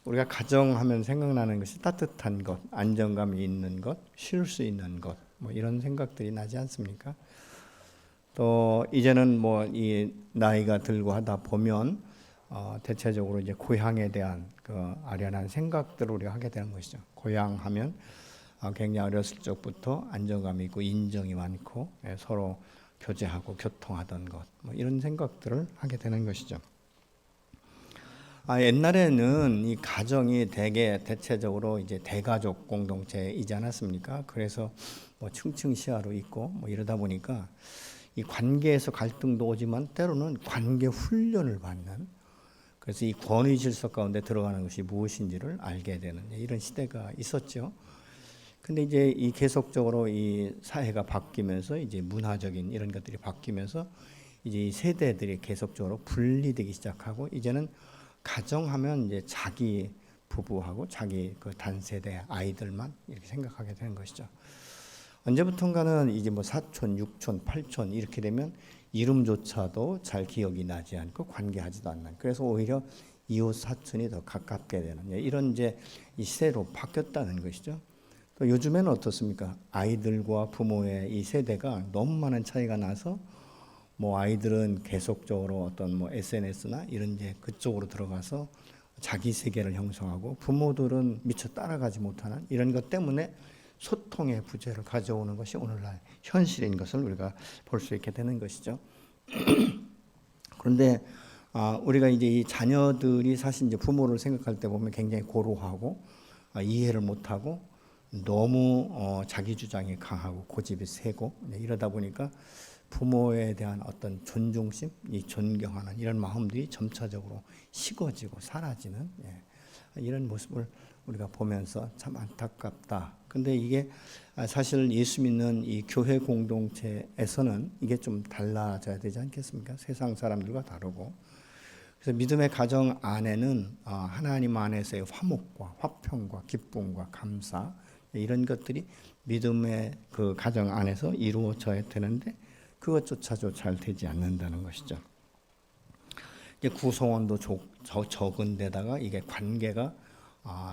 우리가 가정하면 생각나는 것이 따뜻한 것, 안정감이 있는 것, 쉴 수 있는 것, 뭐 이런 생각들이 나지 않습니까? 또 이제는 뭐 이 나이가 들고 하다 보면 대체적으로 이제 고향에 대한 그 아련한 생각들을 우리가 하게 되는 것이죠. 고향하면 굉장히 어렸을 적부터 안정감이 있고 인정이 많고 서로 교제하고 교통하던 것, 뭐 이런 생각들을 하게 되는 것이죠. 옛날에는 이 가정이 대체적으로 이제 대가족 공동체이지 않았습니까? 그래서 뭐 층층시야로 있고 뭐 이러다 보니까 이 관계에서 갈등도 오지만 때로는 관계 훈련을 받는, 그래서 이 권위 질서 가운데 들어가는 것이 무엇인지를 알게 되는 이런 시대가 있었죠. 근데 이제 이 계속적으로 이 사회가 바뀌면서 이제 문화적인 이런 것들이 바뀌면서 이제 이 세대들이 계속적으로 분리되기 시작하고 이제는 가정하면 이제 자기 부부하고 자기 그 단세대 아이들만 이렇게 생각하게 되는 것이죠. 언제부턴가는 이제 뭐 사촌, 육촌, 팔촌 이렇게 되면 이름조차도 잘 기억이 나지 않고 관계하지도 않는, 그래서 오히려 이웃 사촌이 더 가깝게 되는 이런 이제 이 시대로 바뀌었다는 것이죠. 또 요즘에는 어떻습니까? 아이들과 부모의 이 세대가 너무 많은 차이가 나서 뭐 아이들은 계속적으로 어떤 뭐 SNS나 이런 이제 그쪽으로 들어가서 자기 세계를 형성하고 부모들은 미처 따라가지 못하는 이런 것 때문에 소통의 부재를 가져오는 것이 오늘날 현실인 것을 우리가 볼 수 있게 되는 것이죠. 그런데 우리가 이제 이 자녀들이 사실 이제 부모를 생각할 때 보면 굉장히 고루하고 이해를 못하고 너무 자기 주장이 강하고 고집이 세고 이러다 보니까 부모에 대한 어떤 존중심, 이 존경하는 이런 마음들이 점차적으로 식어지고 사라지는 이런 모습을 우리가 보면서 참 안타깝다. 근데 이게 사실 예수 믿는 이 교회 공동체에서는 이게 좀 달라져야 되지 않겠습니까? 세상 사람들과 다르고. 그래서 믿음의 가정 안에는 하나님 안에서의 화목과 화평과 기쁨과 감사 이런 것들이 믿음의 그 가정 안에서 이루어져야 되는데 그것조차도 잘 되지 않는다는 것이죠. 이제 구성원도 적은 데다가 이게 관계가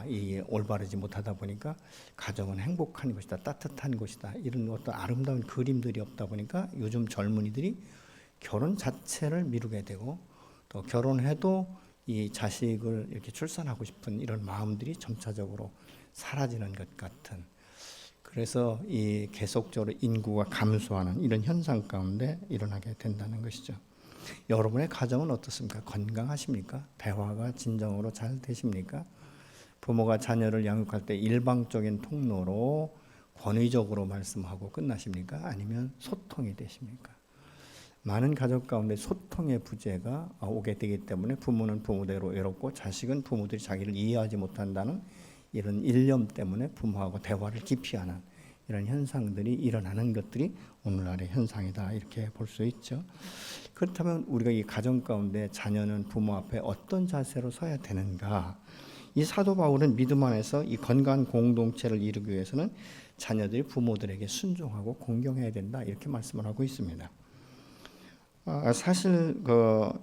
이게 올바르지 못하다 보니까 가정은 행복한 것이다, 따뜻한 곳이다 이런 어떤 아름다운 그림들이 없다 보니까 요즘 젊은이들이 결혼 자체를 미루게 되고 또 결혼해도 이 자식을 이렇게 출산하고 싶은 이런 마음들이 점차적으로 사라지는 것 같은, 그래서 이 계속적으로 인구가 감소하는 이런 현상 가운데 일어나게 된다는 것이죠. 여러분의 가정은 어떻습니까? 건강하십니까? 대화가 진정으로 잘 되십니까? 부모가 자녀를 양육할 때 일방적인 통로로 권위적으로 말씀하고 끝나십니까? 아니면 소통이 되십니까? 많은 가족 가운데 소통의 부재가 오게 되기 때문에 부모는 부모대로 외롭고 자식은 부모들이 자기를 이해하지 못한다는 이런 일념 때문에 부모하고 대화를 기피하는 이런 현상들이 일어나는 것들이 오늘날의 현상이다 이렇게 볼 수 있죠. 그렇다면 우리가 이 가정 가운데 자녀는 부모 앞에 어떤 자세로 서야 되는가? 이 사도 바울은 믿음 안에서 이 건강한 공동체를 이루기 위해서는 자녀들이 부모들에게 순종하고 공경해야 된다 이렇게 말씀을 하고 있습니다. 사실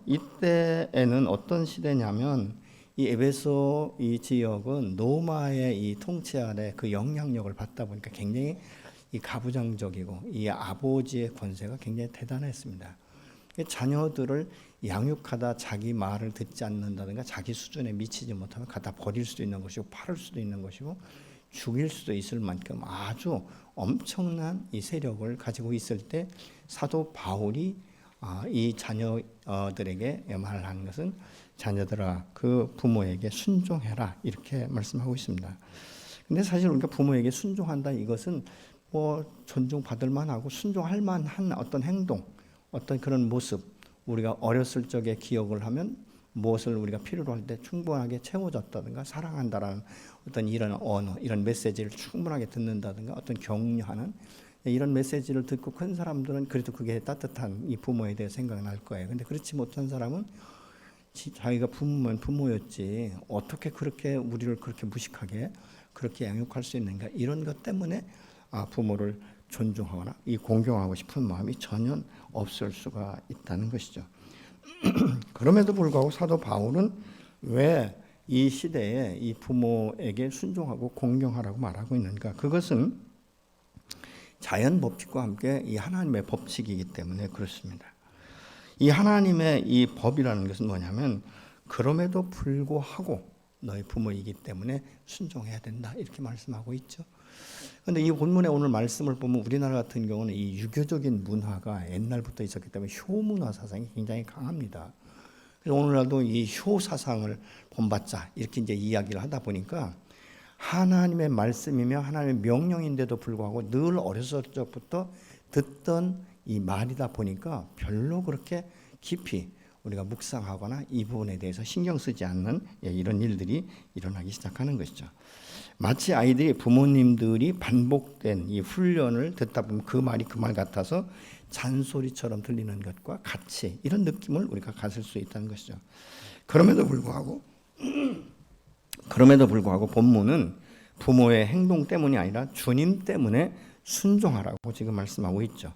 이때에는 어떤 시대냐면 이 에베소 이 지역은 로마의 이 통치 아래 그 영향력을 받다 보니까 굉장히 이 가부장적이고 이 아버지의 권세가 굉장히 대단했습니다. 자녀들을 양육하다 자기 말을 듣지 않는다든가 자기 수준에 미치지 못하면 갖다 버릴 수도 있는 것이고 팔을 수도 있는 것이고 죽일 수도 있을 만큼 아주 엄청난 이 세력을 가지고 있을 때 사도 바울이 이 자녀들에게 말하는 것은 자녀들아 그 부모에게 순종해라 이렇게 말씀하고 있습니다. 근데 사실 우리가 부모에게 순종한다 이것은 뭐 존중받을 만하고 순종할 만한 어떤 행동, 어떤 그런 모습, 우리가 어렸을 적에 기억을 하면 무엇을 우리가 필요로 할 때 충분하게 채워줬다든가 사랑한다라는 어떤 이런 언어, 이런 메시지를 충분하게 듣는다든가 어떤 격려하는 이런 메시지를 듣고 큰 사람들은 그래도 그게 따뜻한 이 부모에 대해 생각날 거예요. 근데 그렇지 못한 사람은 자기가 부모면 부모였지 어떻게 그렇게 우리를 그렇게 무식하게 그렇게 양육할 수 있는가, 이런 것 때문에 부모를 존중하거나 이 공경하고 싶은 마음이 전혀 없을 수가 있다는 것이죠. 그럼에도 불구하고 사도 바울은 왜 이 시대에 이 부모에게 순종하고 공경하라고 말하고 있는가? 그것은 자연 법칙과 함께 이 하나님의 법칙이기 때문에 그렇습니다. 이 하나님의 이 법이라는 것은 뭐냐면 그럼에도 불구하고 너희 부모이기 때문에 순종해야 된다 이렇게 말씀하고 있죠. 그런데 이 본문의 오늘 말씀을 보면 우리나라 같은 경우는 이 유교적인 문화가 옛날부터 있었기 때문에 효문화 사상이 굉장히 강합니다. 그래서 오늘날도 이 효 사상을 본받자 이렇게 이제 이야기를 하다 보니까 하나님의 말씀이며 하나님의 명령인데도 불구하고 늘 어렸을 적부터 듣던 이 말이다 보니까 별로 그렇게 깊이 우리가 묵상하거나 이 부분에 대해서 신경 쓰지 않는 이런 일들이 일어나기 시작하는 것이죠. 마치 아이들이 부모님들이 반복된 이 훈련을 듣다 보면 그 말이 그 말 같아서 잔소리처럼 들리는 것과 같이 이런 느낌을 우리가 가질 수 있다는 것이죠. 그럼에도 불구하고 본문은 부모의 행동 때문이 아니라 주님 때문에 순종하라고 지금 말씀하고 있죠.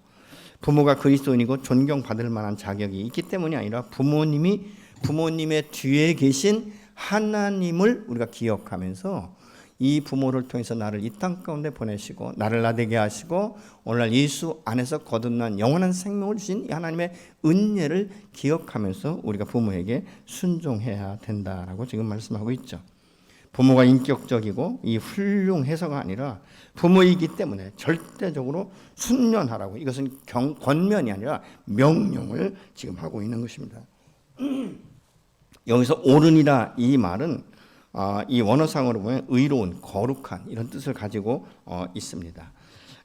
부모가 그리스도인이고 존경받을 만한 자격이 있기 때문이 아니라 부모님의 뒤에 계신 하나님을 우리가 기억하면서 이 부모를 통해서 나를 이 땅 가운데 보내시고 나를 나되게 하시고 오늘날 예수 안에서 거듭난 영원한 생명을 주신 이 하나님의 은혜를 기억하면서 우리가 부모에게 순종해야 된다라고 지금 말씀하고 있죠. 부모가 인격적이고 이 훌륭해서가 아니라 부모이기 때문에 절대적으로 순련하라고 이것은 권면이 아니라 명령을 지금 하고 있는 것입니다. 여기서 옳으니라 이 말은 이 원어상으로 보면 의로운, 거룩한 이런 뜻을 가지고 있습니다.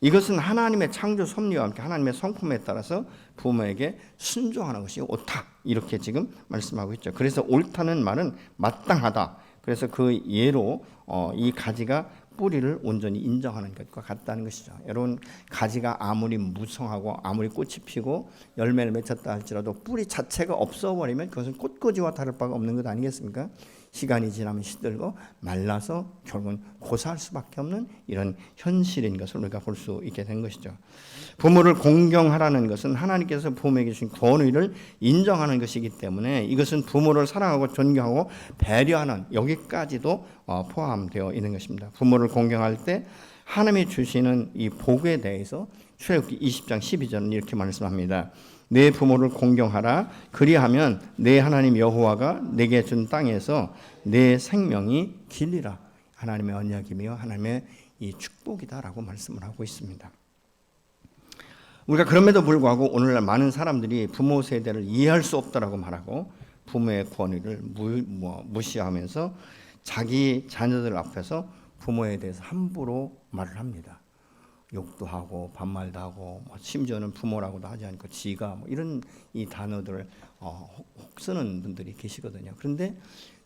이것은 하나님의 창조 섭리와 함께 하나님의 성품에 따라서 부모에게 순종하는 것이 옳다 이렇게 지금 말씀하고 있죠. 그래서 옳다는 말은 마땅하다. 그래서 그 예로 이 가지가 뿌리를 온전히 인정하는 것과 같다는 것이죠. 여러분 가지가 아무리 무성하고 아무리 꽃이 피고 열매를 맺혔다 할지라도 뿌리 자체가 없어버리면 그것은 꽃꽂이와 다를 바가 없는 것 아니겠습니까? 시간이 지나면 시들고 말라서 결국은 고사할 수밖에 없는 이런 현실인 것을 우리가 볼 수 있게 된 것이죠. 부모를 공경하라는 것은 하나님께서 부모에게 주신 권위를 인정하는 것이기 때문에 이것은 부모를 사랑하고 존경하고 배려하는 여기까지도 포함되어 있는 것입니다. 부모를 공경할 때 하나님이 주시는 이 복에 대해서 출애굽기 20장 12절은 이렇게 말씀합니다. 내 부모를 공경하라. 그리하면 내 하나님 여호와가 내게 준 땅에서 내 생명이 길리라. 하나님의 언약이며 하나님의 이 축복이다라고 말씀을 하고 있습니다. 우리가 그럼에도 불구하고 오늘날 많은 사람들이 부모 세대를 이해할 수 없다라고 말하고 부모의 권위를 무시하면서 자기 자녀들 앞에서 부모에 대해서 함부로 말을 합니다. 욕도 하고 반말도 하고 심지어는 부모라고도 하지 않고 지가 이런 이 단어들을 혹 쓰는 분들이 계시거든요. 그런데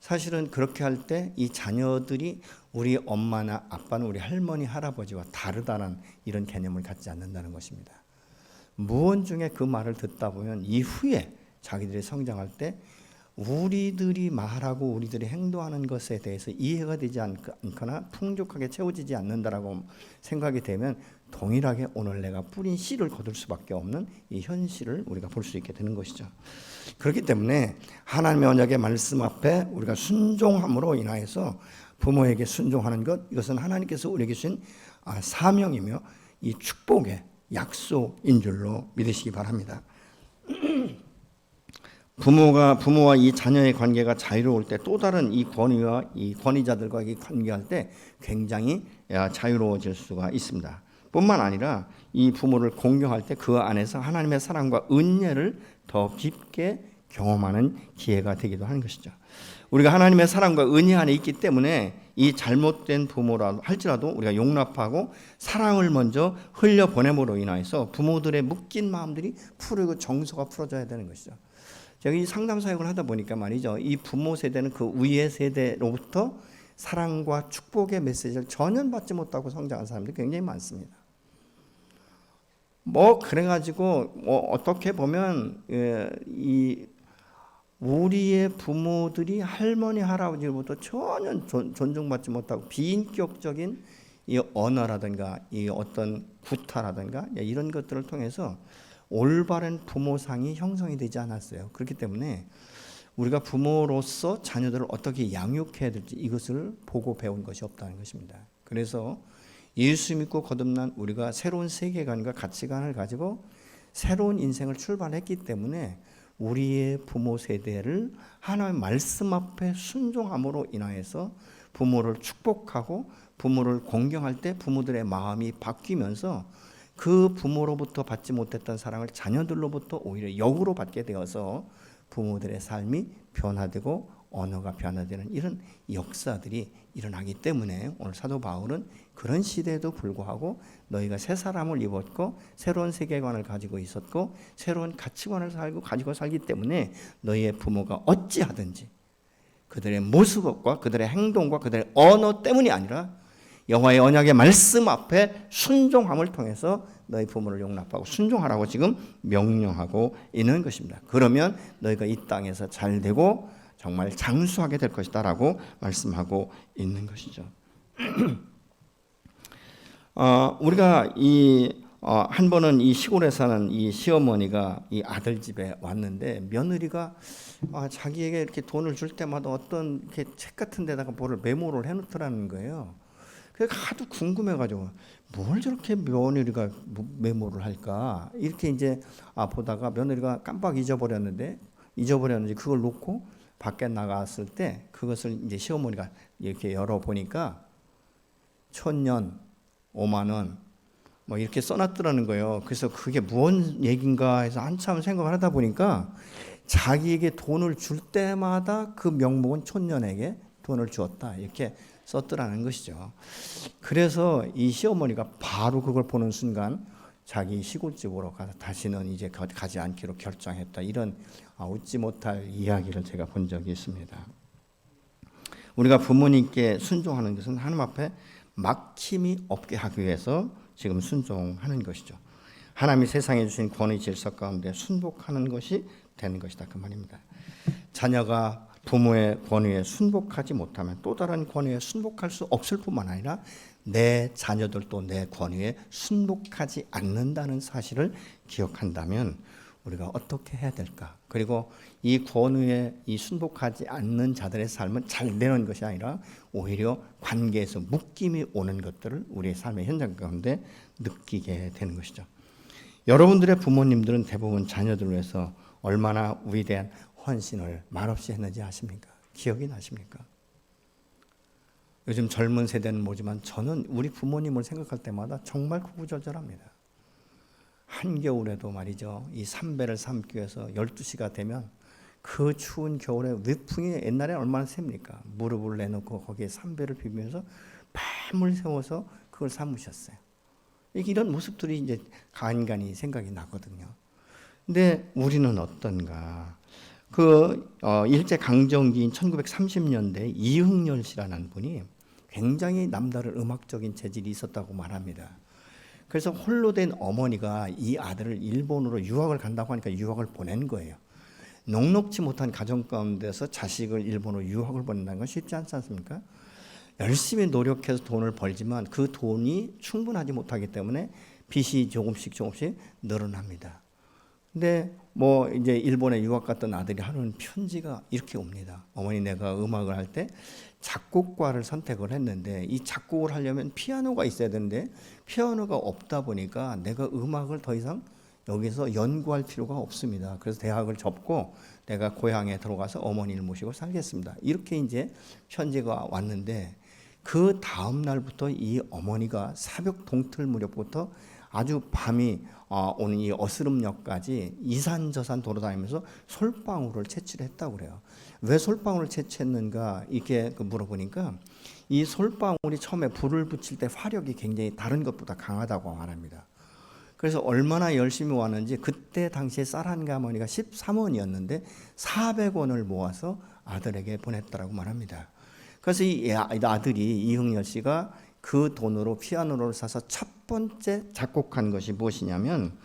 사실은 그렇게 할 때 이 자녀들이 우리 엄마나 아빠는 우리 할머니 할아버지와 다르다는 이런 개념을 갖지 않는다는 것입니다. 무언중에 그 말을 듣다 보면 이후에 자기들이 성장할 때 우리들이 말하고 우리들이 행동하는 것에 대해서 이해가 되지 않거나 풍족하게 채워지지 않는다라고 생각이 되면 동일하게 오늘 내가 뿌린 씨를 거둘 수밖에 없는 이 현실을 우리가 볼 수 있게 되는 것이죠. 그렇기 때문에 하나님의 언약의 말씀 앞에 우리가 순종함으로 인하여서 부모에게 순종하는 것, 이것은 하나님께서 우리에게 주신 사명이며 이 축복의 약속인 줄로 믿으시기 바랍니다. 부모와 이 자녀의 관계가 자유로울 때 또 다른 이 권위와 이 권위자들과 관계할 때 굉장히 자유로워질 수가 있습니다. 뿐만 아니라 이 부모를 공경할 때 그 안에서 하나님의 사랑과 은혜를 더 깊게 경험하는 기회가 되기도 하는 것이죠. 우리가 하나님의 사랑과 은혜 안에 있기 때문에 이 잘못된 부모라 할지라도 우리가 용납하고 사랑을 먼저 흘려보냄으로 인해서 부모들의 묶인 마음들이 풀리고 정서가 풀어져야 되는 것이죠. 제가 이 상담 사역을 하다 보니까 말이죠. 이 부모 세대는 그 위의 세대로부터 사랑과 축복의 메시지를 전혀 받지 못하고 성장한 사람들이 굉장히 많습니다. 그래가지고 어떻게 보면 이 우리의 부모들이 할머니 할아버지로부터 전혀 존중받지 못하고 비인격적인 이 언어라든가 이 어떤 구타라든가 이런 것들을 통해서 올바른 부모상이 형성이 되지 않았어요. 그렇기 때문에 우리가 부모로서 자녀들을 어떻게 양육해야 될지 이것을 보고 배운 것이 없다는 것입니다. 그래서 예수 믿고 거듭난 우리가 새로운 세계관과 가치관을 가지고 새로운 인생을 출발했기 때문에 우리의 부모 세대를 하나님의 말씀 앞에 순종함으로 인하여서 부모를 축복하고 부모를 공경할 때 부모들의 마음이 바뀌면서 그 부모로부터 받지 못했던 사랑을 자녀들로부터 오히려 역으로 받게 되어서 부모들의 삶이 변화되고 언어가 변화되는 이런 역사들이 일어나기 때문에 오늘 사도 바울은 그런 시대에도 불구하고 너희가 새 사람을 입었고 새로운 세계관을 가지고 있었고 새로운 가치관을 가지고 살기 때문에 너희의 부모가 어찌하든지 그들의 모습과 그들의 행동과 그들의 언어 때문이 아니라 여호와의 언약의 말씀 앞에 순종함을 통해서 너희 부모를 용납하고 순종하라고 지금 명령하고 있는 것입니다. 그러면 너희가 이 땅에서 잘 되고 정말 장수하게 될 것이다 라고 말씀하고 있는 것이죠. 우리가 한 번은 이 시골에 사는 이 시어머니가 이 아들 집에 왔는데 며느리가 자기에게 이렇게 돈을 줄 때마다 어떤 이렇게 책 같은 데다가 뭐를 메모를 해놓더라는 거예요. 그래서 하도 궁금해가지고 뭘 저렇게 며느리가 메모를 할까 이렇게 이제 보다가 며느리가 깜빡 잊어버렸는지 그걸 놓고 밖에 나갔을 때 그것을 이제 시어머니가 이렇게 열어보니까 1,000년 5만 원 뭐 이렇게 써놨더라는 거예요. 그래서 그게 무슨 얘기인가 해서 한참 생각을 하다 보니까 자기에게 돈을 줄 때마다 그 명목은 촌년에게 돈을 주었다 이렇게 썼더라는 것이죠. 그래서 이 시어머니가 바로 그걸 보는 순간 자기 시골집으로 가서 다시는 이제 가지 않기로 결정했다. 이런 웃지 못할 이야기를 제가 본 적이 있습니다. 우리가 부모님께 순종하는 것은 하나님 앞에 막힘이 없게 하기 위해서 지금 순종하는 것이죠. 하나님이 세상에 주신 권위 질서 가운데 순복하는 것이 되는 것이다 그 말입니다. 자녀가 부모의 권위에 순복하지 못하면 또 다른 권위에 순복할 수 없을 뿐만 아니라 내 자녀들도 내 권위에 순복하지 않는다는 사실을 기억한다면 우리가 어떻게 해야 될까? 그리고 이 권위에 순복하지 않는 자들의 삶은 잘 되는 것이 아니라 오히려 관계에서 묶임이 오는 것들을 우리의 삶의 현장 가운데 느끼게 되는 것이죠. 여러분들의 부모님들은 대부분 자녀들을 위해서 얼마나 위대한 헌신을 말없이 했는지 아십니까? 기억이 나십니까? 요즘 젊은 세대는 모르지만 저는 우리 부모님을 생각할 때마다 정말 구구절절합니다. 한겨울에도 말이죠. 이 삼배를 삶기 위해서 12시가 되면 그 추운 겨울에 위풍이 옛날에 얼마나 셉니까? 무릎을 내놓고 거기에 삼배를 비비면서 밤을 새워서 그걸 삶으셨어요. 이런 모습들이 이제 간간히 생각이 나거든요. 근데 우리는 어떤가? 일제 강점기인 1930년대 이흥열 씨라는 분이 굉장히 남다른 음악적인 재질이 있었다고 말합니다. 그래서 홀로 된 어머니가 이 아들을 일본으로 유학을 간다고 하니까 유학을 보낸 거예요. 녹록지 못한 가정 가운데서 자식을 일본으로 유학을 보낸다는 건 쉽지 않지 않습니까? 열심히 노력해서 돈을 벌지만 그 돈이 충분하지 못하기 때문에 빚이 조금씩 늘어납니다. 근데 이제 일본에 유학 갔던 아들이 하는 편지가 이렇게 옵니다. 어머니, 내가 음악을 할 때 작곡과를 선택을 했는데 이 작곡을 하려면 피아노가 있어야 되는데 피아노가 없다 보니까 내가 음악을 더 이상 여기서 연구할 필요가 없습니다. 그래서 대학을 접고 내가 고향에 들어가서 어머니를 모시고 살겠습니다. 이렇게 이제 편지가 왔는데 그 다음 날부터 이 어머니가 새벽 동틀 무렵부터 아주 밤이 오는 이 어스름역까지 이산저산 돌아다니면서 솔방울을 채취를 했다고 그래요. 왜 솔방울을 채취했는가 이렇게 물어보니까 이 솔방울이 처음에 불을 붙일 때 화력이 굉장히 다른 것보다 강하다고 말합니다. 그래서 얼마나 열심히 왔는지 그때 당시에 쌀 한 가마니가 13원이었는데 400원을 모아서 아들에게 보냈다라고 말합니다. 그래서 이 아들이 이흥열 씨가 그 돈으로 피아노를 사서 첫 번째 작곡한 것이 무엇이냐면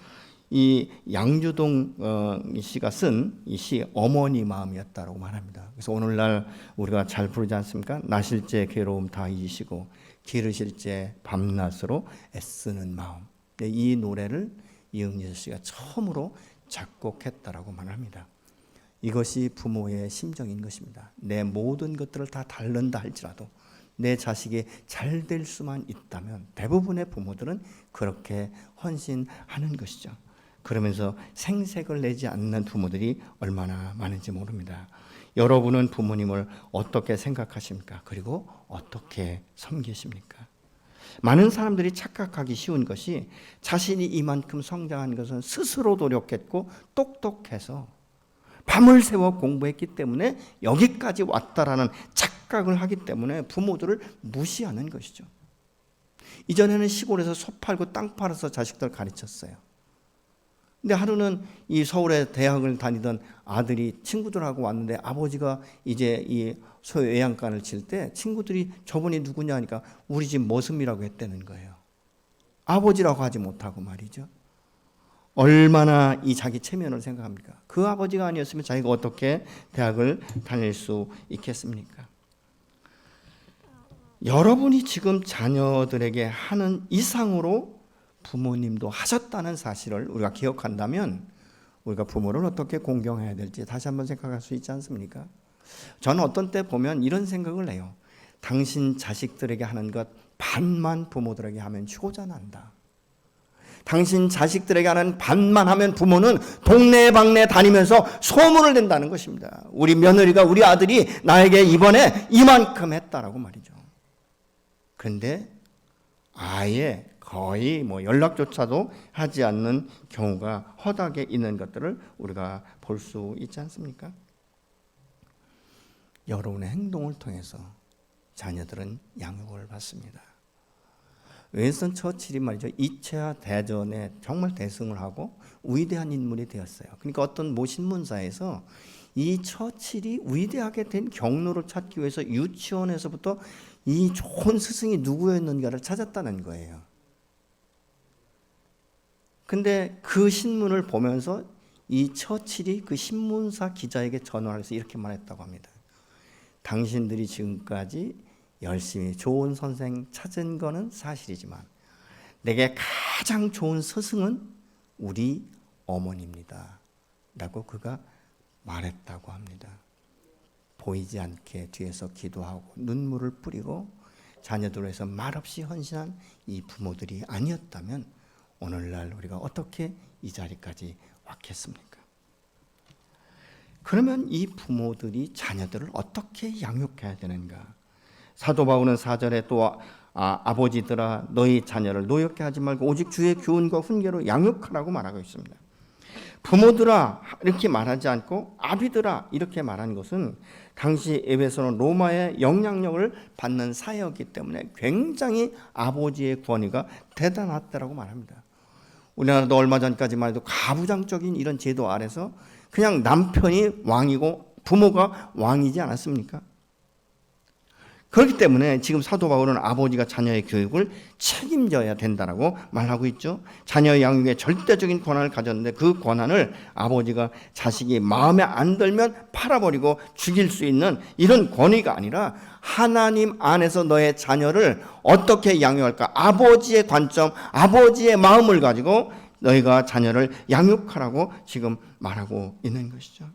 이 양주동 씨가 쓴 이 시 어머니 마음이었다고 말합니다. 그래서 오늘날 우리가 잘 부르지 않습니까? 나실 때 괴로움 다 잊으시고 기르실 때 밤낮으로 애쓰는 마음. 이 노래를 이흥열 씨가 처음으로 작곡했다라고 말합니다. 이것이 부모의 심정인 것입니다. 내 모든 것들을 다 달른다 할지라도 내 자식이 잘 될 수만 있다면 대부분의 부모들은 그렇게 헌신하는 것이죠. 그러면서 생색을 내지 않는 부모들이 얼마나 많은지 모릅니다. 여러분은 부모님을 어떻게 생각하십니까? 그리고 어떻게 섬기십니까? 많은 사람들이 착각하기 쉬운 것이 자신이 이만큼 성장한 것은 스스로 노력했고 똑똑해서 밤을 새워 공부했기 때문에 여기까지 왔다라는 착각을 하기 때문에 부모들을 무시하는 것이죠. 이전에는 시골에서 소 팔고 땅 팔아서 자식들 가르쳤어요. 근데 하루는 이 서울에 대학을 다니던 아들이 친구들하고 왔는데 아버지가 이제 이 소 외양간을 칠 때 친구들이 저분이 누구냐 하니까 우리 집 머슴이라고 했다는 거예요. 아버지라고 하지 못하고 말이죠. 얼마나 이 자기 체면을 생각합니까? 그 아버지가 아니었으면 자기가 어떻게 대학을 다닐 수 있겠습니까? 여러분이 지금 자녀들에게 하는 이상으로 부모님도 하셨다는 사실을 우리가 기억한다면 우리가 부모를 어떻게 공경해야 될지 다시 한번 생각할 수 있지 않습니까? 저는 어떤 때 보면 이런 생각을 해요. 당신 자식들에게 하는 것 반만 부모들에게 하면 효자 난다. 당신 자식들에게 하는 반만 하면 부모는 동네방네 다니면서 소문을 낸다는 것입니다. 우리 며느리가 우리 아들이 나에게 이번에 이만큼 했다라고 말이죠. 그런데 아예 거의 연락조차도 하지 않는 경우가 허다하게 있는 것들을 우리가 볼 수 있지 않습니까? 여러분의 행동을 통해서 자녀들은 양육을 받습니다. 윈스턴 처칠이 말이죠. 2차 대전에 정말 대승을 하고 위대한 인물이 되었어요. 그러니까 어떤 모 신문사에서 이 처칠이 위대하게 된 경로를 찾기 위해서 유치원에서부터 이 좋은 스승이 누구였는가를 찾았다는 거예요. 근데 그 신문을 보면서 이 처칠이 그 신문사 기자에게 전화를 해서 이렇게 말했다고 합니다. 당신들이 지금까지 열심히 좋은 선생 찾은 거는 사실이지만 내게 가장 좋은 스승은 우리 어머니입니다 라고 그가 말했다고 합니다. 보이지 않게 뒤에서 기도하고 눈물을 뿌리고 자녀들을 위해서 말없이 헌신한 이 부모들이 아니었다면 오늘날 우리가 어떻게 이 자리까지 왔겠습니까? 그러면 이 부모들이 자녀들을 어떻게 양육해야 되는가? 사도 바울은 4절에 또 아버지들아 너희 자녀를 노엽게 하지 말고 오직 주의 교훈과 훈계로 양육하라고 말하고 있습니다. 부모들아 이렇게 말하지 않고 아비들아 이렇게 말한 것은 당시 에베소는 로마의 영향력을 받는 사회였기 때문에 굉장히 아버지의 권위가 대단하다고 말합니다. 우리나라도 얼마 전까지만 해도 가부장적인 이런 제도 아래서 그냥 남편이 왕이고 부모가 왕이지 않았습니까? 그렇기 때문에 지금 사도 바울은 아버지가 자녀의 교육을 책임져야 된다라고 말하고 있죠. 자녀의 양육에 절대적인 권한을 가졌는데 그 권한을 아버지가 자식이 마음에 안 들면 팔아버리고 죽일 수 있는 이런 권위가 아니라 하나님 안에서 너의 자녀를 어떻게 양육할까? 아버지의 관점, 아버지의 마음을 가지고 너희가 자녀를 양육하라고 지금 말하고 있는 것이죠.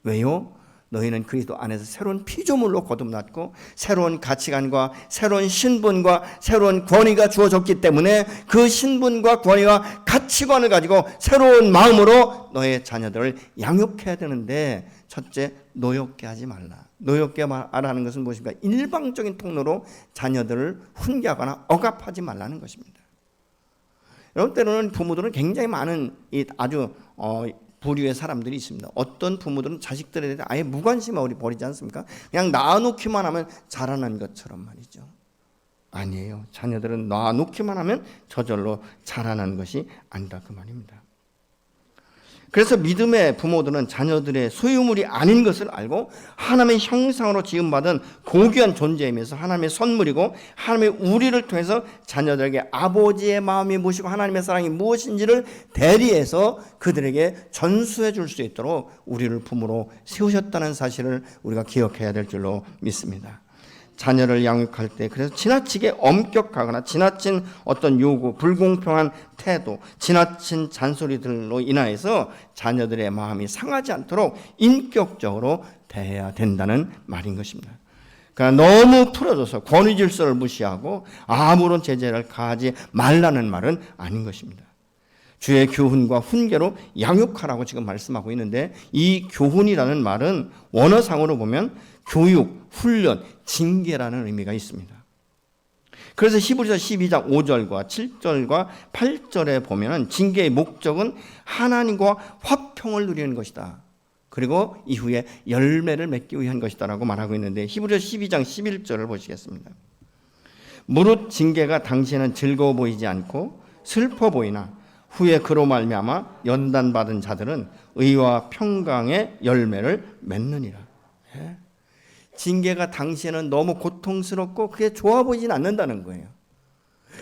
왜요? 너희는 그리스도 안에서 새로운 피조물로 거듭났고 새로운 가치관과 새로운 신분과 새로운 권위가 주어졌기 때문에 그 신분과 권위와 가치관을 가지고 새로운 마음으로 너의 자녀들을 양육해야 되는데 첫째, 노엽게 하지 말라. 노엽게 하라는 것은 무엇입니까? 일방적인 통로로 자녀들을 훈계하거나 억압하지 말라는 것입니다. 여러분 때로는 부모들은 굉장히 많은 아주 부류의 사람들이 있습니다. 어떤 부모들은 자식들에 대해 아예 무관심을 버리지 않습니까? 그냥 놔놓기만 하면 자라는 것처럼 말이죠. 아니에요. 자녀들은 놔놓기만 하면 저절로 자라는 것이 아니다 그 말입니다. 그래서 믿음의 부모들은 자녀들의 소유물이 아닌 것을 알고 하나님의 형상으로 지음받은 고귀한 존재이면서 하나님의 선물이고 하나님의 우리를 통해서 자녀들에게 아버지의 마음이 무엇이고 하나님의 사랑이 무엇인지를 대리해서 그들에게 전수해 줄 수 있도록 우리를 부모로 세우셨다는 사실을 우리가 기억해야 될 줄로 믿습니다. 자녀를 양육할 때 그래서 지나치게 엄격하거나 지나친 어떤 요구, 불공평한 태도, 지나친 잔소리들로 인하여서 자녀들의 마음이 상하지 않도록 인격적으로 대해야 된다는 말인 것입니다. 그러니까 너무 풀어줘서 권위 질서를 무시하고 아무런 제재를 가하지 말라는 말은 아닌 것입니다. 주의 교훈과 훈계로 양육하라고 지금 말씀하고 있는데, 이 교훈이라는 말은 원어상으로 보면 교육, 훈련, 징계라는 의미가 있습니다. 그래서 히브리서 12장 5절과 7절과 8절에 보면 징계의 목적은 하나님과 화평을 누리는 것이다. 그리고 이후에 열매를 맺기 위한 것이다라고 말하고 있는데, 히브리서 12장 11절을 보시겠습니다. 무릇 징계가 당시에는 즐거워 보이지 않고 슬퍼 보이나 후에 그로 말미암아 연단받은 자들은 의와 평강의 열매를 맺느니라. 징계가 당시에는 너무 고통스럽고 그게 좋아 보이진 않는다는 거예요.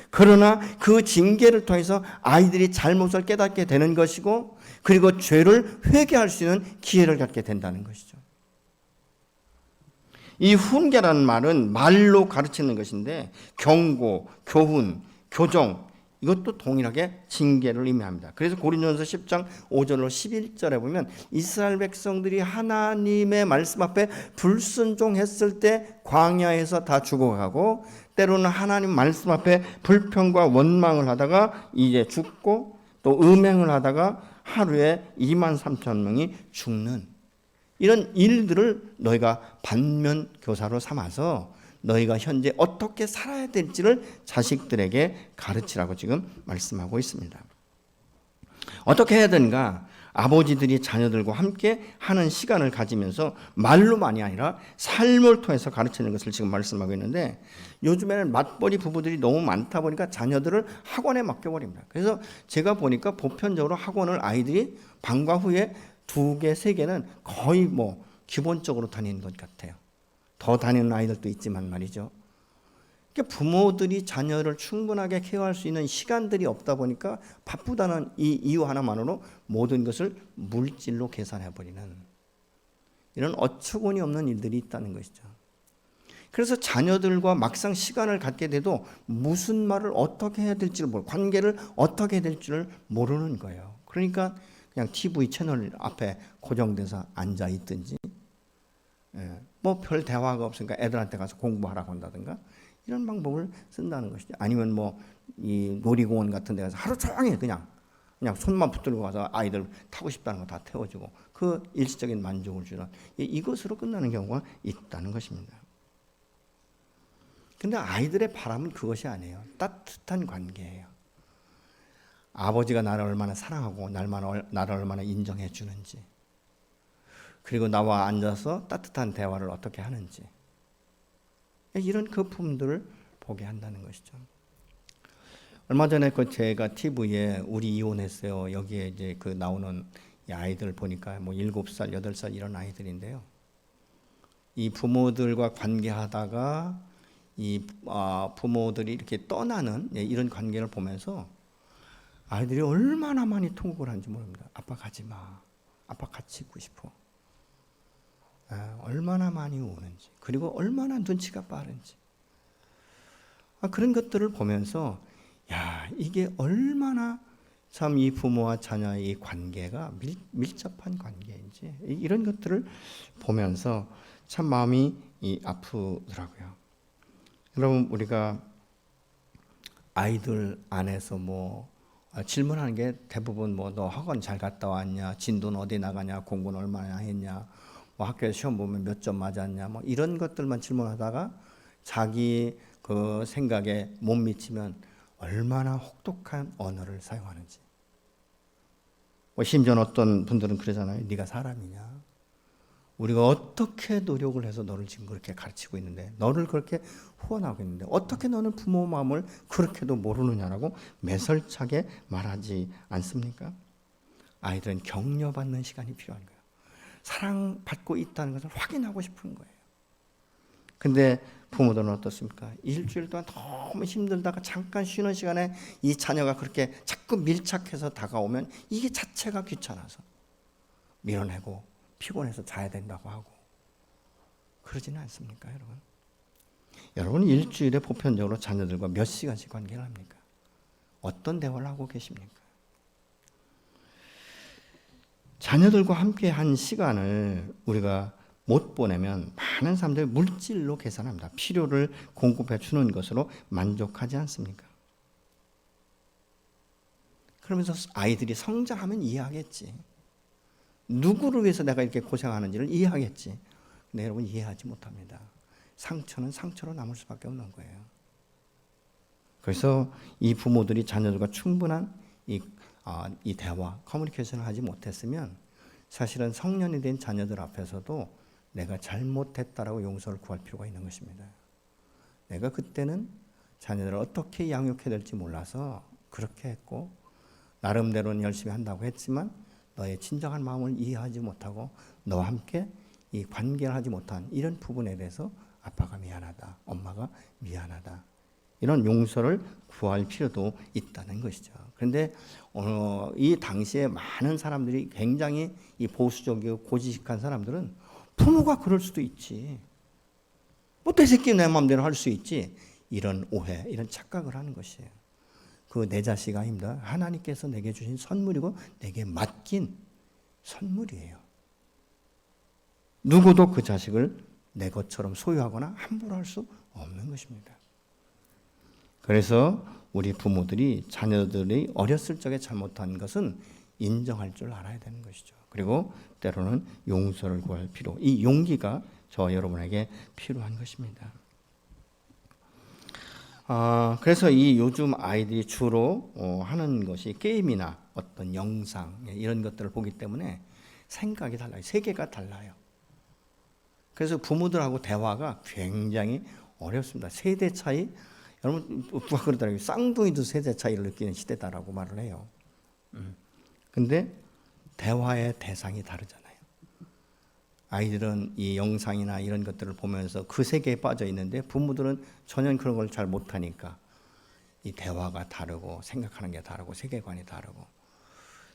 그러나 그 징계를 통해서 아이들이 잘못을 깨닫게 되는 것이고, 그리고 죄를 회개할 수 있는 기회를 갖게 된다는 것이죠. 이 훈계라는 말은 말로 가르치는 것인데, 경고, 교훈, 교정, 이것도 동일하게 징계를 의미합니다. 그래서 고린도전서 10장 5절로 11절에 보면 이스라엘 백성들이 하나님의 말씀 앞에 불순종했을 때 광야에서 다 죽어가고, 때로는 하나님 말씀 앞에 불평과 원망을 하다가 이제 죽고, 또 음행을 하다가 하루에 23,000명이 죽는 이런 일들을 너희가 반면 교사로 삼아서 너희가 현재 어떻게 살아야 될지를 자식들에게 가르치라고 지금 말씀하고 있습니다. 어떻게 해야 되는가? 아버지들이 자녀들과 함께 하는 시간을 가지면서 말로만이 아니라 삶을 통해서 가르치는 것을 지금 말씀하고 있는데, 요즘에는 맞벌이 부부들이 너무 많다 보니까 자녀들을 학원에 맡겨버립니다. 그래서 제가 보니까 보편적으로 학원을 아이들이 방과 후에 2개, 3개는 거의 기본적으로 다니는 것 같아요. 더 다니는 아이들도 있지만 말이죠. 그러니까 부모들이 자녀를 충분하게 케어할 수 있는 시간들이 없다 보니까 바쁘다는 이 이유 하나만으로 모든 것을 물질로 계산해버리는 이런 어처구니 없는 일들이 있다는 것이죠. 그래서 자녀들과 막상 시간을 갖게 돼도 무슨 말을 어떻게 해야 될지를 모르고, 관계를 어떻게 해야 될지를 모르는 거예요. 그러니까 그냥 TV 채널 앞에 고정돼서 앉아 있든지, 별 대화가 없으니까 애들한테 가서 공부하라고 한다든가 이런 방법을 쓴다는 것이죠. 아니면 이 놀이공원 같은 데 가서 하루 종일 그냥 손만 붙들고 가서 아이들 타고 싶다는 거 다 태워주고 그 일시적인 만족을 주는 이것으로 끝나는 경우가 있다는 것입니다. 근데 아이들의 바람은 그것이 아니에요. 따뜻한 관계예요. 아버지가 나를 얼마나 사랑하고 나를 얼마나 인정해 주는지, 그리고 나와 앉아서 따뜻한 대화를 어떻게 하는지, 이런 거품들을 보게 한다는 것이죠. 얼마 전에 제가 TV에 우리 이혼했어요. 여기에 이제 나오는 이 아이들 보니까 7살, 8살 이런 아이들인데요. 이 부모들과 관계하다가 이 부모들이 이렇게 떠나는 이런 관계를 보면서 아이들이 얼마나 많이 통곡을 하는지 모릅니다. 아빠 가지 마. 아빠 같이 있고 싶어. 얼마나 많이 우는지, 그리고 얼마나 눈치가 빠른지, 그런 것들을 보면서 이게 얼마나 참 이 부모와 자녀의 이 관계가 밀접한 관계인지, 이런 것들을 보면서 참 마음이 아프더라고요. 여러분, 우리가 아이들 안에서 질문하는 게 대부분 너 학원 잘 갔다 왔냐, 진도는 어디 나가냐, 공부는 얼마나 했냐, 학교에서 시험 보면 몇 점 맞았냐, 이런 것들만 질문하다가 자기 그 생각에 못 미치면 얼마나 혹독한 언어를 사용하는지. 심지어 어떤 분들은 그러잖아요. 네가 사람이냐? 우리가 어떻게 노력을 해서 너를 지금 그렇게 가르치고 있는데, 너를 그렇게 후원하고 있는데 어떻게 너는 부모 마음을 그렇게도 모르느냐라고 매설차게 말하지 않습니까? 아이들은 격려받는 시간이 필요한 거예요. 사랑받고 있다는 것을 확인하고 싶은 거예요. 근데 부모들은 어떻습니까? 일주일 동안 너무 힘들다가 잠깐 쉬는 시간에 이 자녀가 그렇게 자꾸 밀착해서 다가오면 이게 자체가 귀찮아서 밀어내고 피곤해서 자야 된다고 하고 그러지는 않습니까, 여러분? 여러분 일주일에 보편적으로 자녀들과 몇 시간씩 관계를 합니까? 어떤 대화를 하고 계십니까? 자녀들과 함께 한 시간을 우리가 못 보내면 많은 사람들이 물질로 계산합니다. 필요를 공급해 주는 것으로 만족하지 않습니까? 그러면서 아이들이 성장하면 이해하겠지. 누구를 위해서 내가 이렇게 고생하는지를 이해하겠지. 근데 여러분 이해하지 못합니다. 상처는 상처로 남을 수밖에 없는 거예요. 그래서 이 부모들이 자녀들과 충분한 이 대화, 커뮤니케이션을 하지 못했으면 사실은 성년이 된 자녀들 앞에서도 내가 잘못했다라고 용서를 구할 필요가 있는 것입니다. 내가 그때는 자녀들을 어떻게 양육해야 될지 몰라서 그렇게 했고 나름대로는 열심히 한다고 했지만 너의 진정한 마음을 이해하지 못하고 너와 함께 이 관계를 하지 못한 이런 부분에 대해서 아빠가 미안하다, 엄마가 미안하다. 이런 용서를 구할 필요도 있다는 것이죠. 그런데 이 당시에 많은 사람들이 굉장히 이 보수적이고 고지식한 사람들은 부모가 그럴 수도 있지. 뭐 내 새끼 내 마음대로 할 수 있지. 이런 오해, 이런 착각을 하는 것이에요. 그 내 자식이 아닙니다. 하나님께서 내게 주신 선물이고 내게 맡긴 선물이에요. 누구도 그 자식을 내 것처럼 소유하거나 함부로 할 수 없는 것입니다. 그래서 우리 부모들이 자녀들이 어렸을 적에 잘못한 것은 인정할 줄 알아야 되는 것이죠. 그리고 때로는 용서를 구할 필요, 이 용기가 저와 여러분에게 필요한 것입니다. 그래서 이 요즘 아이들이 주로 하는 것이 게임이나 어떤 영상 이런 것들을 보기 때문에 생각이 달라요. 세계가 달라요. 그래서 부모들하고 대화가 굉장히 어렵습니다. 세대 차이, 여러분 누가 그러더라고요. 쌍둥이도 세대 차이를 느끼는 시대다라고 말을 해요. 근데 대화의 대상이 다르잖아요. 아이들은 이 영상이나 이런 것들을 보면서 그 세계에 빠져 있는데 부모들은 전혀 그런 걸 잘 못하니까 이 대화가 다르고 생각하는 게 다르고 세계관이 다르고.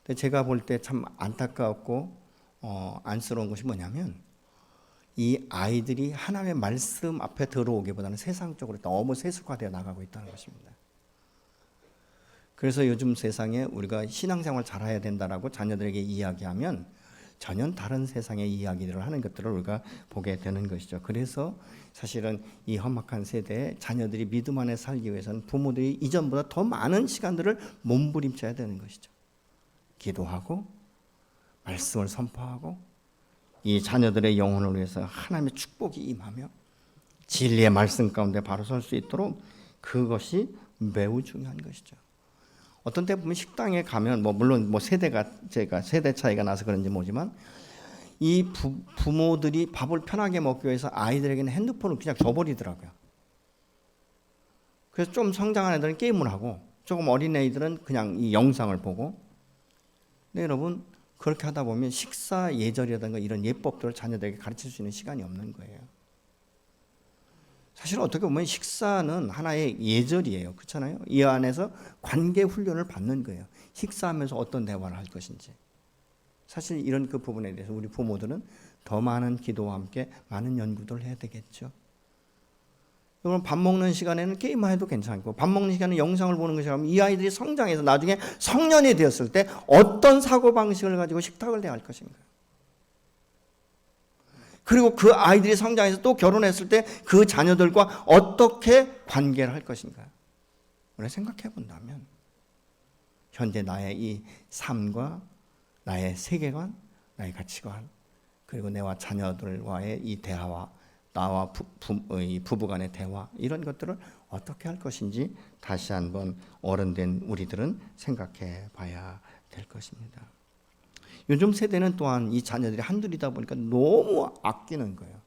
근데 제가 볼 때 참 안타깝고 안쓰러운 것이 뭐냐면 이 아이들이 하나님의 말씀 앞에 들어오기보다는 세상적으로 너무 세속화되어 나가고 있다는 것입니다. 그래서 요즘 세상에 우리가 신앙생활 잘해야 된다라고 자녀들에게 이야기하면 전혀 다른 세상의 이야기들을 하는 것들을 우리가 보게 되는 것이죠. 그래서 사실은 이 험악한 세대에 자녀들이 믿음 안에 살기 위해서는 부모들이 이전보다 더 많은 시간들을 몸부림쳐야 되는 것이죠. 기도하고 말씀을 선포하고 이 자녀들의 영혼을 위해서 하나님의 축복이 임하며 진리의 말씀 가운데 바로 설 수 있도록 그것이 매우 중요한 것이죠. 어떤 때 보면 식당에 가면 물론 세대가 제가 세대 차이가 나서 그런지 모르지만 이 부모들이 밥을 편하게 먹기 위해서 아이들에게는 핸드폰을 그냥 줘버리더라고요. 그래서 좀 성장한 애들은 게임을 하고 조금 어린 애들은 그냥 이 영상을 보고. 근데 여러분 그렇게 하다 보면 식사 예절이라든가 이런 예법들을 자녀들에게 가르칠 수 있는 시간이 없는 거예요. 사실 어떻게 보면 식사는 하나의 예절이에요. 그렇잖아요. 이 안에서 관계 훈련을 받는 거예요. 식사하면서 어떤 대화를 할 것인지. 사실 이런 그 부분에 대해서 우리 부모들은 더 많은 기도와 함께 많은 연구를 해야 되겠죠. 여러분 밥 먹는 시간에는 게임만 해도 괜찮고 밥 먹는 시간에 영상을 보는 것이라면 이 아이들이 성장해서 나중에 성년이 되었을 때 어떤 사고방식을 가지고 식탁을 대할 것인가. 그리고 그 아이들이 성장해서 또 결혼했을 때 그 자녀들과 어떻게 관계를 할 것인가. 우리가 생각해 본다면 현재 나의 이 삶과 나의 세계관, 나의 가치관, 그리고 내와 자녀들과의 이 대화와 나와 부부간의 대화, 이런 것들을 어떻게 할 것인지 다시 한번 어른된 우리들은 생각해 봐야 될 것입니다. 요즘 세대는 또한 이 자녀들이 한둘이다 보니까 너무 아끼는 거예요.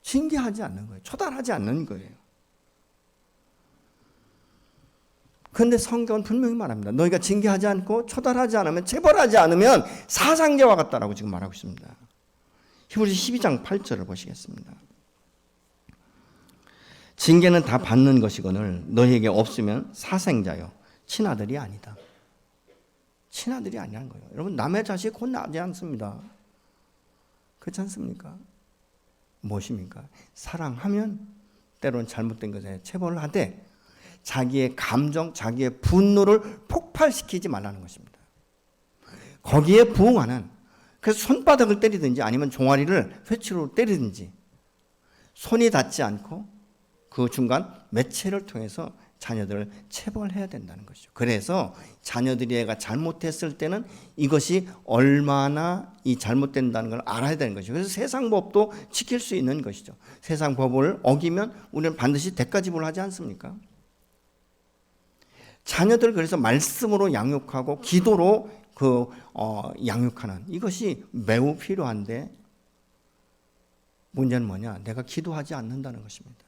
징계하지 않는 거예요. 처단하지 않는 거예요. 그런데 성경은 분명히 말합니다. 너희가 징계하지 않고 처단하지 않으면, 체벌하지 않으면 사상제와 같다라고 지금 말하고 있습니다. 히브리서 12장 8절을 보시겠습니다. 징계는 다 받는 것이거늘 너희에게 없으면 사생자요 친아들이 아니다. 친아들이 아니라는 거예요. 여러분 남의 자식 혼나지 않습니다. 그렇지 않습니까? 무엇입니까? 사랑하면 때로는 잘못된 것에 체벌을 하되 자기의 감정, 자기의 분노를 폭발시키지 말라는 것입니다. 거기에 부응하는, 그래서 손바닥을 때리든지 아니면 종아리를 회초리로 때리든지 손이 닿지 않고 그 중간 매체를 통해서 자녀들을 체벌해야 된다는 것이죠. 그래서 자녀들이 애가 잘못했을 때는 이것이 얼마나 이 잘못된다는 걸 알아야 되는 것이죠. 그래서 세상 법도 지킬 수 있는 것이죠. 세상 법을 어기면 우리는 반드시 대가지불을 하지 않습니까? 자녀들 그래서 말씀으로 양육하고 기도로 양육하는 이것이 매우 필요한데 문제는 뭐냐? 내가 기도하지 않는다는 것입니다.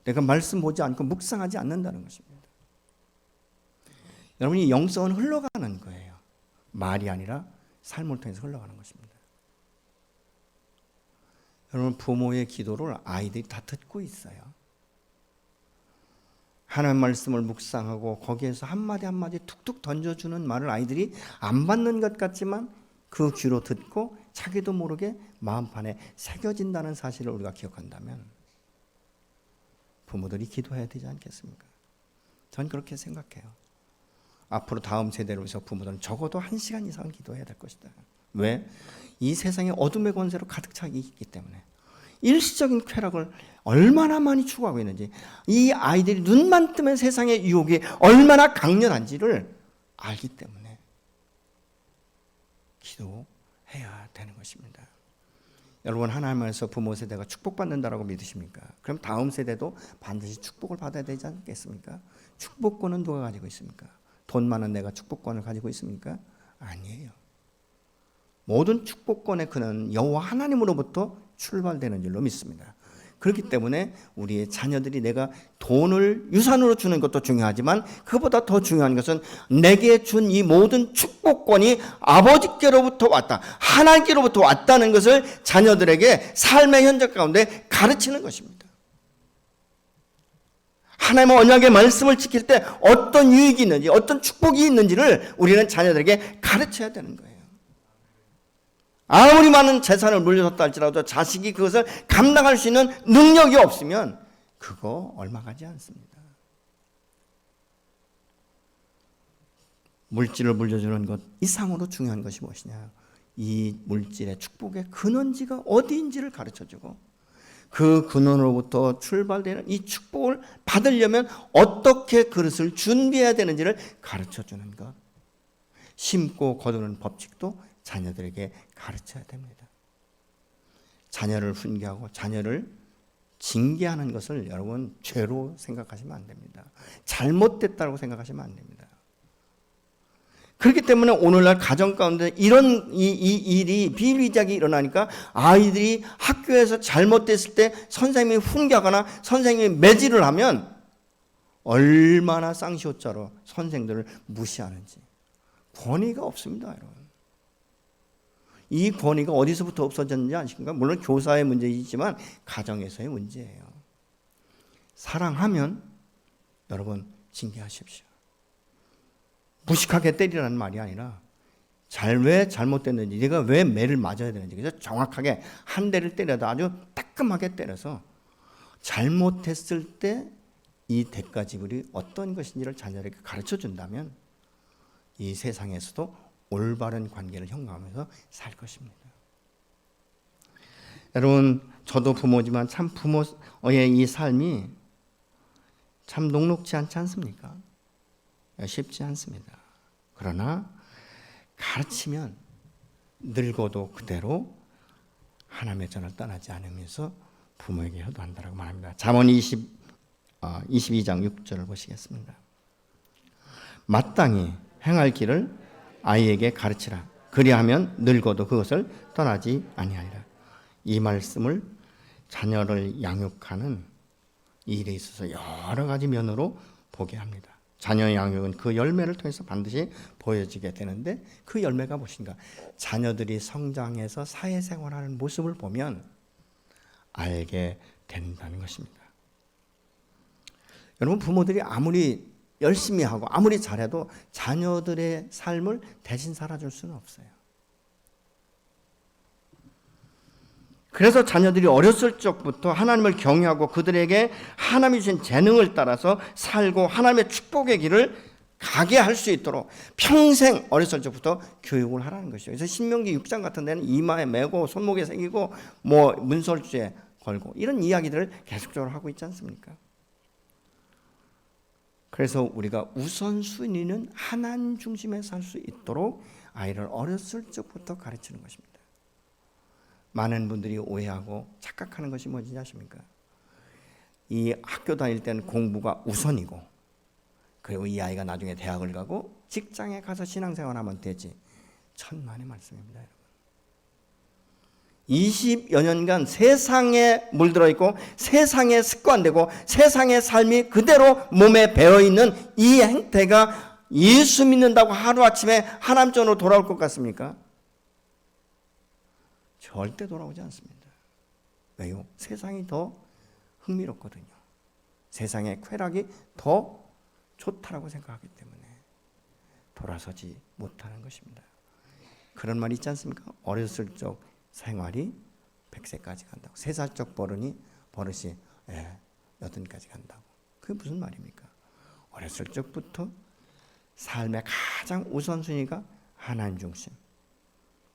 내가 말씀 보지 않고 묵상하지 않는다는 것입니다. 여러분이 영성은 흘러가는 거예요. 말이 아니라 삶을 통해서 흘러가는 것입니다. 여러분 부모의 기도를 아이들이 다 듣고 있어요. 하나님 말씀을 묵상하고 거기에서 한마디 한마디 툭툭 던져주는 말을 아이들이 안 받는 것 같지만 그 귀로 듣고 자기도 모르게 마음판에 새겨진다는 사실을 우리가 기억한다면 부모들이 기도해야 되지 않겠습니까? 전 그렇게 생각해요. 앞으로 다음 세대를 위해서 부모들은 적어도 1시간 이상 기도해야 될 것이다. 왜? 이 세상에 어둠의 권세로 가득 차 있기 때문에 일시적인 쾌락을 얼마나 많이 추구하고 있는지, 이 아이들이 눈만 뜨면 세상의 유혹이 얼마나 강렬한지를 알기 때문에 기도해야 되는 것입니다. 여러분 하나님 안에서 부모 세대가 축복받는다라고 믿으십니까? 그럼 다음 세대도 반드시 축복을 받아야 되지 않겠습니까? 축복권은 누가 가지고 있습니까? 돈 많은 내가 축복권을 가지고 있습니까? 아니에요. 모든 축복권의 근원은 여호와 하나님으로부터 출발되는 줄로 믿습니다. 그렇기 때문에 우리의 자녀들이 내가 돈을 유산으로 주는 것도 중요하지만 그보다 더 중요한 것은 내게 준 이 모든 축복권이 아버지께로부터 왔다, 하나님께로부터 왔다는 것을 자녀들에게 삶의 현장 가운데 가르치는 것입니다. 하나님의 언약의 말씀을 지킬 때 어떤 유익이 있는지, 어떤 축복이 있는지를 우리는 자녀들에게 가르쳐야 되는 거예요. 아무리 많은 재산을 물려줬다 할지라도 자식이 그것을 감당할 수 있는 능력이 없으면 그거 얼마 가지 않습니다. 물질을 물려주는 것 이상으로 중요한 것이 무엇이냐? 이 물질의 축복의 근원지가 어디인지를 가르쳐주고 그 근원으로부터 출발되는 이 축복을 받으려면 어떻게 그릇을 준비해야 되는지를 가르쳐주는 것. 심고 거두는 법칙도 자녀들에게 가르쳐야 됩니다. 자녀를 훈계하고 자녀를 징계하는 것을 여러분 죄로 생각하시면 안 됩니다. 잘못됐다고 생각하시면 안 됩니다. 그렇기 때문에 오늘날 가정 가운데 이런 이 일이 비일비재하게 일어나니까 아이들이 학교에서 잘못됐을 때 선생님이 훈계하거나 선생님이 매질을 하면 얼마나 쌍시옷자로 선생들을 무시하는지. 권위가 없습니다, 여러분. 이 권위가 어디서부터 없어졌는지 아십니까? 물론 교사의 문제이지만 가정에서의 문제예요. 사랑하면 여러분 징계하십시오. 무식하게 때리라는 말이 아니라 왜 잘못됐는지, 네가 왜 매를 맞아야 되는지, 그래서 정확하게 한 대를 때려도 아주 따끔하게 때려서 잘못했을 때 이 대가지불이 어떤 것인지를 자녀에게 가르쳐 준다면 이 세상에서도 올바른 관계를 형성하면서 살 것입니다. 여러분 저도 부모지만 참 부모의 이 삶이 참 녹록지 않지 않습니까? 쉽지 않습니다. 그러나 가르치면 늙어도 그대로 하나님의 전을 떠나지 않으면서 부모에게 효도한다라고 말합니다. 잠언 22장 6절을 보시겠습니다. 마땅히 행할 길을 아이에게 가르치라. 그리하면 늙어도 그것을 떠나지 아니하리라. 이 말씀을 자녀를 양육하는 일에 있어서 여러 가지 면으로 보게 합니다. 자녀 양육은 그 열매를 통해서 반드시 보여지게 되는데 그 열매가 무엇인가? 자녀들이 성장해서 사회생활하는 모습을 보면 알게 된다는 것입니다. 여러분 부모들이 아무리 열심히 하고 아무리 잘해도 자녀들의 삶을 대신 살아줄 수는 없어요. 그래서 자녀들이 어렸을 적부터 하나님을 경외하고 그들에게 하나님이 주신 재능을 따라서 살고 하나님의 축복의 길을 가게 할 수 있도록 평생 어렸을 적부터 교육을 하라는 것이죠. 그래서 신명기 6장 같은 데는 이마에 메고 손목에 새기고 뭐 문설주에 걸고 이런 이야기들을 계속적으로 하고 있지 않습니까? 그래서 우리가 우선순위는 하나님 중심에 살 수 있도록 아이를 어렸을 적부터 가르치는 것입니다. 많은 분들이 오해하고 착각하는 것이 뭔지 아십니까? 이 학교 다닐 때는 공부가 우선이고 그리고 이 아이가 나중에 대학을 가고 직장에 가서 신앙생활하면 되지. 천만의 말씀입니다, 여러분. 20여 년간 세상에 물들어 있고 세상에 습관되고 세상의 삶이 그대로 몸에 배어있는 이 행태가 예수 믿는다고 하루아침에 하나님전으로 돌아올 것 같습니까? 절대 돌아오지 않습니다. 왜요? 세상이 더 흥미롭거든요. 세상의 쾌락이 더 좋다라고 생각하기 때문에 돌아서지 못하는 것입니다. 그런 말이 있지 않습니까? 어렸을 적 생활이 100세까지 간다고. 3살적 버릇이 80까지 간다고. 그게 무슨 말입니까? 어렸을 적부터 삶의 가장 우선순위가 하나님 중심,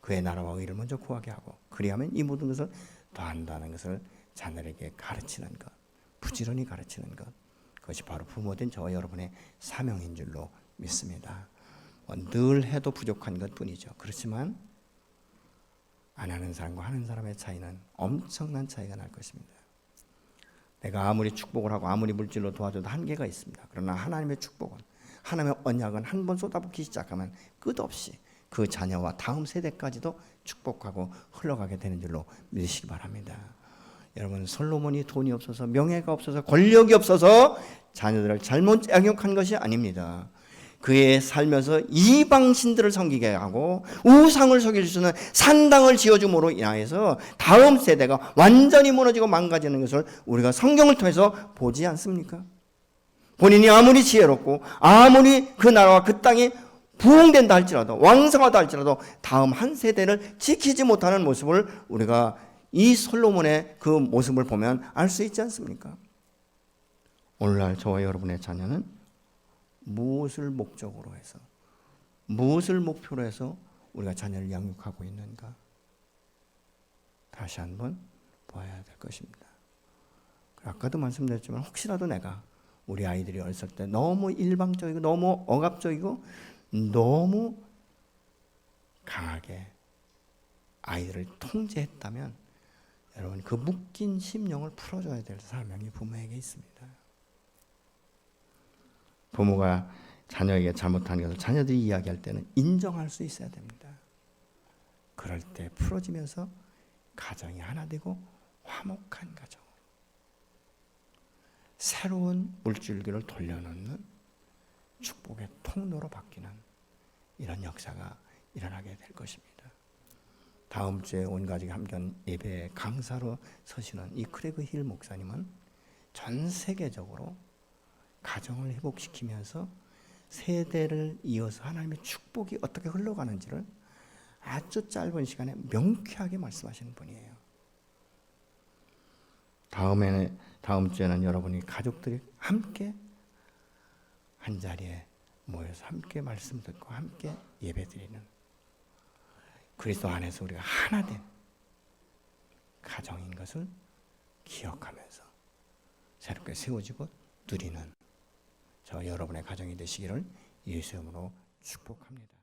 그의 나라와 의를 먼저 구하게 하고 그리하면 이 모든 것을 더한다는 것을 자녀에게 가르치는 것, 부지런히 가르치는 것, 그것이 바로 부모된 저와 여러분의 사명인 줄로 믿습니다. 늘 해도 부족한 것뿐이죠. 그렇지만 안 하는 사람과 하는 사람의 차이는 엄청난 차이가 날 것입니다. 내가 아무리 축복을 하고 아무리 물질로 도와줘도 한계가 있습니다. 그러나 하나님의 축복은, 하나님의 언약은 한 번 쏟아붓기 시작하면 끝없이 그 자녀와 다음 세대까지도 축복하고 흘러가게 되는 줄로 믿으시기 바랍니다. 여러분, 솔로몬이 돈이 없어서, 명예가 없어서, 권력이 없어서 자녀들을 잘못 양육한 것이 아닙니다. 그의 살면서 이방신들을 섬기게 하고 우상을 섬길 수 있는 산당을 지어줌으로 인하여서 다음 세대가 완전히 무너지고 망가지는 것을 우리가 성경을 통해서 보지 않습니까? 본인이 아무리 지혜롭고 아무리 그 나라와 그 땅이 부흥된다 할지라도, 왕성하다 할지라도 다음 한 세대를 지키지 못하는 모습을 우리가 이 솔로몬의 그 모습을 보면 알 수 있지 않습니까? 오늘날 저와 여러분의 자녀는 무엇을 목적으로 해서, 무엇을 목표로 해서 우리가 자녀를 양육하고 있는가? 다시 한번 보아야 될 것입니다. 아까도 말씀드렸지만 혹시라도 내가 우리 아이들이 어렸을 때 너무 일방적이고 너무 억압적이고 너무 강하게 아이들을 통제했다면 여러분, 그 묶인 심령을 풀어줘야 될 사명이 부모에게 있습니다. 부모가 자녀에게 잘못한 것을 자녀들이 이야기할 때는 인정할 수 있어야 됩니다. 그럴 때 풀어지면서 가정이 하나 되고 화목한 가정, 새로운 물줄기를 돌려놓는 축복의 통로로 바뀌는 이런 역사가 일어나게 될 것입니다. 다음 주에 온 가족이 함께 예배 강사로 서시는 이 크레그 힐 목사님은 전 세계적으로 가정을 회복시키면서 세대를 이어서 하나님의 축복이 어떻게 흘러가는지를 아주 짧은 시간에 명쾌하게 말씀하시는 분이에요. 다음 주에는 여러분이 가족들이 함께 한 자리에 모여서 함께 말씀 듣고 함께 예배드리는 그리스도 안에서 우리가 하나 된 가정인 것을 기억하면서 새롭게 세워지고 누리는 저 여러분의 가정이 되시기를 예수의 이름으로 축복합니다.